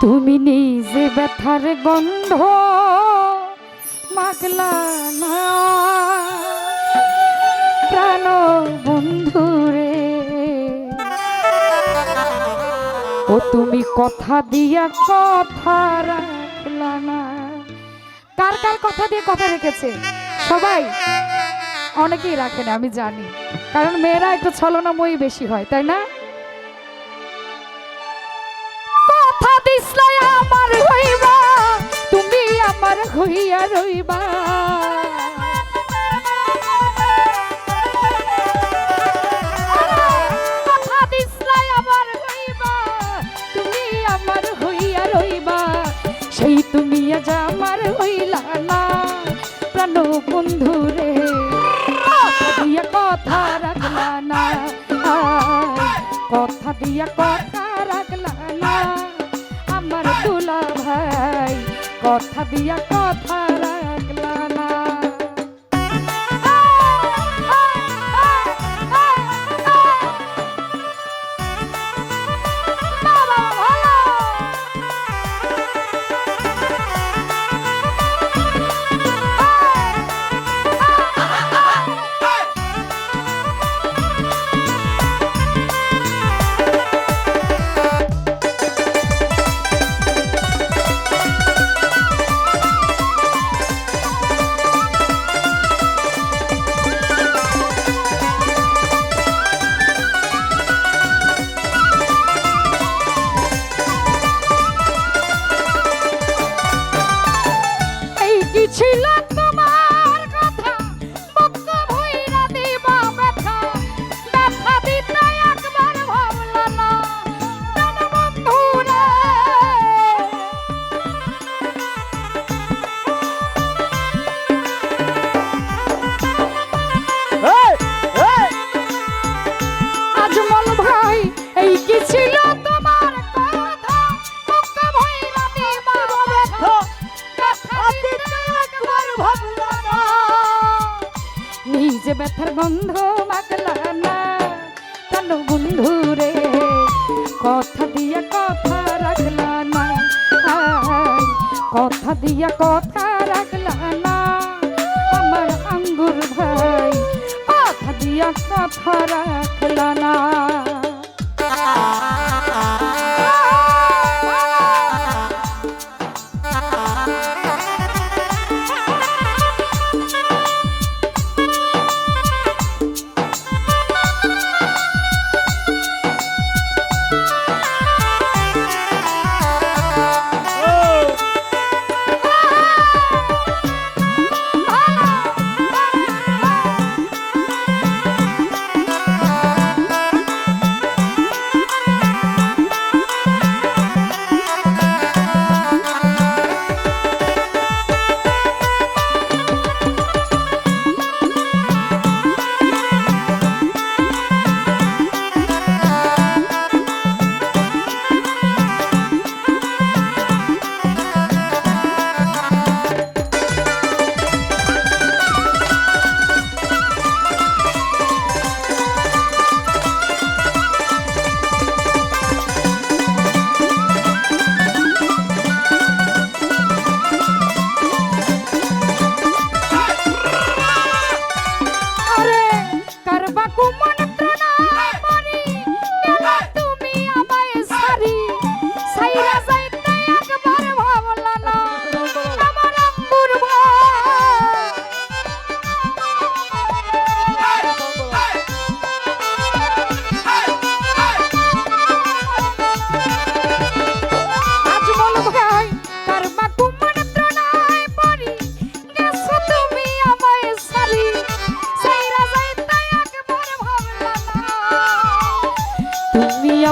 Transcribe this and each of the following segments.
তুমি নিজে ব্যথার গন্ধ মাগলা না প্রাণ বন্ধুরে, ও তুমি কথা দিয়া কথা রাখলা না। কার কার কথা দিয়ে কথা রেখেছে? সবাই? অনেকেই রাখে না, আমি জানি, কারণ মেয়েরা একটু ছলনাময়ী বেশি হয়, তাই না? কথা দিসলাই আমার হইবা, তুমি আমার হইয়া রইবা। কথা দিসলাই আমার হইবা, তুমি আমার হইয়া রইবা। সেই তুমি আজ আমার হইলা না প্রাণ বন্ধুরে, কথা দিয়া কথা রাখলা না, কথা দিয়া কথা রাখলা না আমার দুলা ভাই, কথা দিয়া কথা রাখলা না। ছিল তোমার কথা মুক্ত ভইরা দিবা ব্যথা, ব্যথা দিতে একবার ভাবলা না প্রাণ বন্ধুরে। আজমল ভাই এই কি ছিল তোমার কথা মুক্ত ভইরা দিবা ব্যথা, নিজে ব্যথার গন্ধ মাগলা না প্রাণ বন্ধুরে, কথা দিয়া কথা রাখলা না, কথা দিয়া কথা রাখলা না আমার আঙ্গুর ভাই, কথা দিয়া কথা রাখলা না।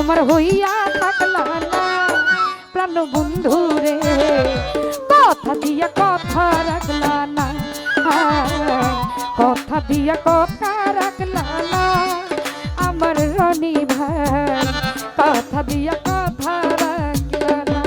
আমার হইয়া থাকলা না প্রাণ বন্ধুরে, কথা দিয়া কথা রাখলা না, কথা দিয়া কথা রাখলা না আমার রনি ভাই, কথা দিয়া কথা রাখলা না।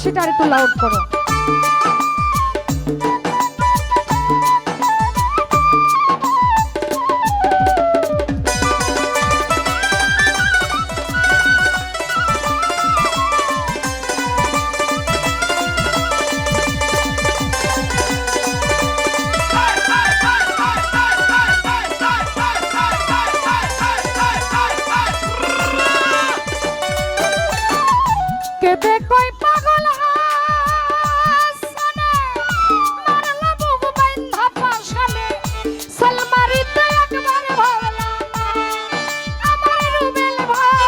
বাঁশিটা আর একটু লাউড করো। কেঁদে কই পাগল হাসানে মারলা বুক বাইন্ধা পাশানে সালমারিতে একবার ভাবলা আমার রুবেল ভাই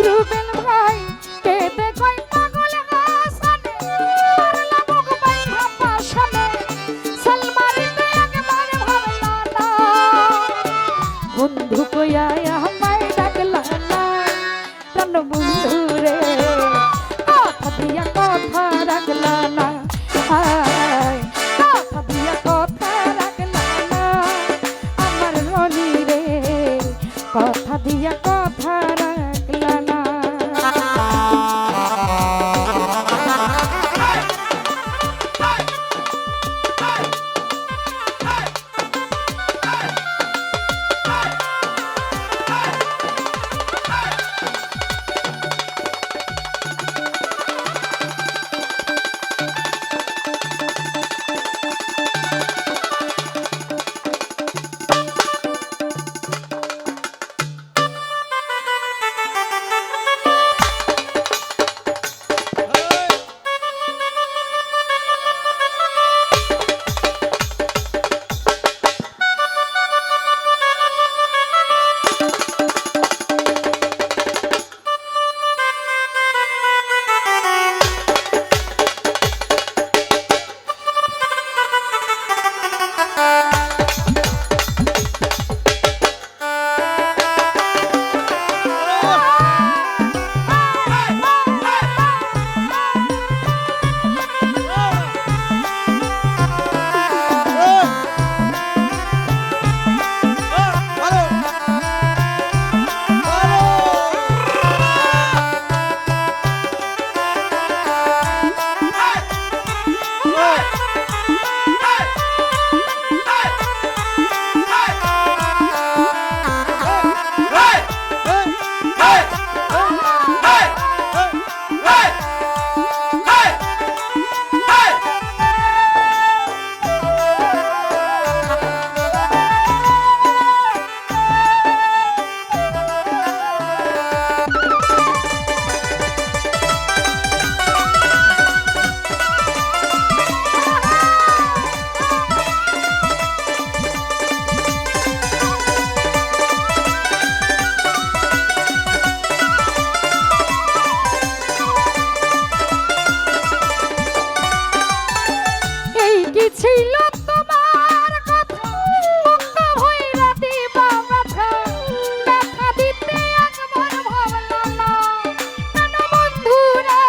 রুবেল ভাই কেঁদে কই পাগল হাসানে মারলা বুক বাইন্ধা পাশানে বন্ধু কইয়া আমায় ডাকলা না প্রাণ বন্ধু রে কথা দিয়া কথা রাখলা না কথা দিয়া কথা রাখলা না আমার রনি রে কথা দিয়া কথা রাখলা না। ছিল তোমার কথা মুক্ত হইরা দিবা ব্যথা ব্যথা দিতে একবার ভাবলা না কেন বন্ধু রে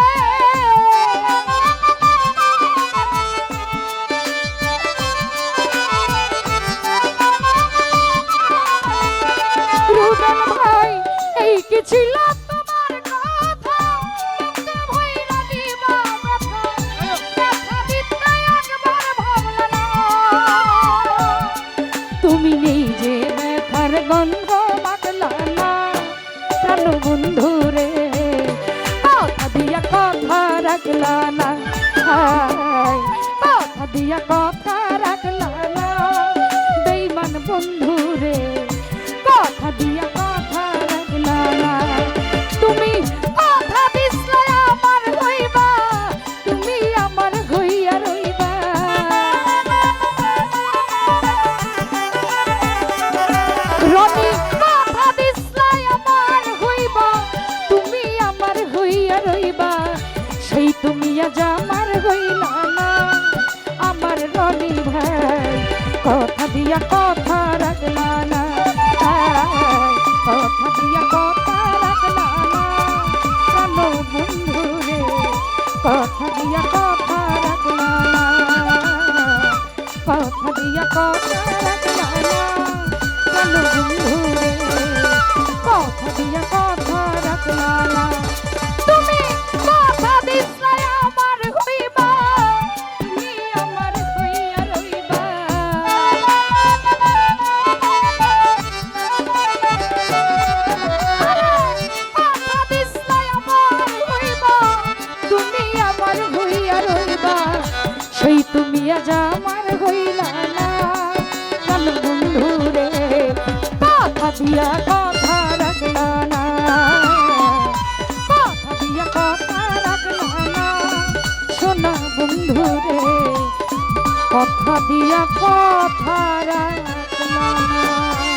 রুবেল ভাই এই কি ছিল তোমার কথা মুক্ত হইরা দিবা ব্যথা ব্যথা দিতে একবার ভাবলা না তুমি নিজে ব্যথার গন্ধ মাখলা না প্রাণ বন্ধু রে কথা দিয়া কথা রাখলা না কথা দিয়া কথা রাখলা না বেঈমান বন্ধু রে কথা দিয়া কথা রাখলা না তুমি কথা দিছলা আমার হইবা তুমি আমার হইয়া রইবা রনি কথা দিছলা আমার হইবা তুমি আমার হইয়া রইবা সেই তুমি আজ আমার হইলা না আমার রনি ভাই কথা দিয়া কথা রাখলা না কথা দিয়া কথা রাখলা না কেন বন্ধু রে কথা দিয়া কথা রাখলা না কথা দিয়া কথা দিয়া জামার হইলা না প্রাণ বন্ধু রে কথা দিয়া কথা রাখলা না কথা দিয়া কথা রাখলা না সোনা বন্ধু রে কথা দিয়া কথা রাখলা না।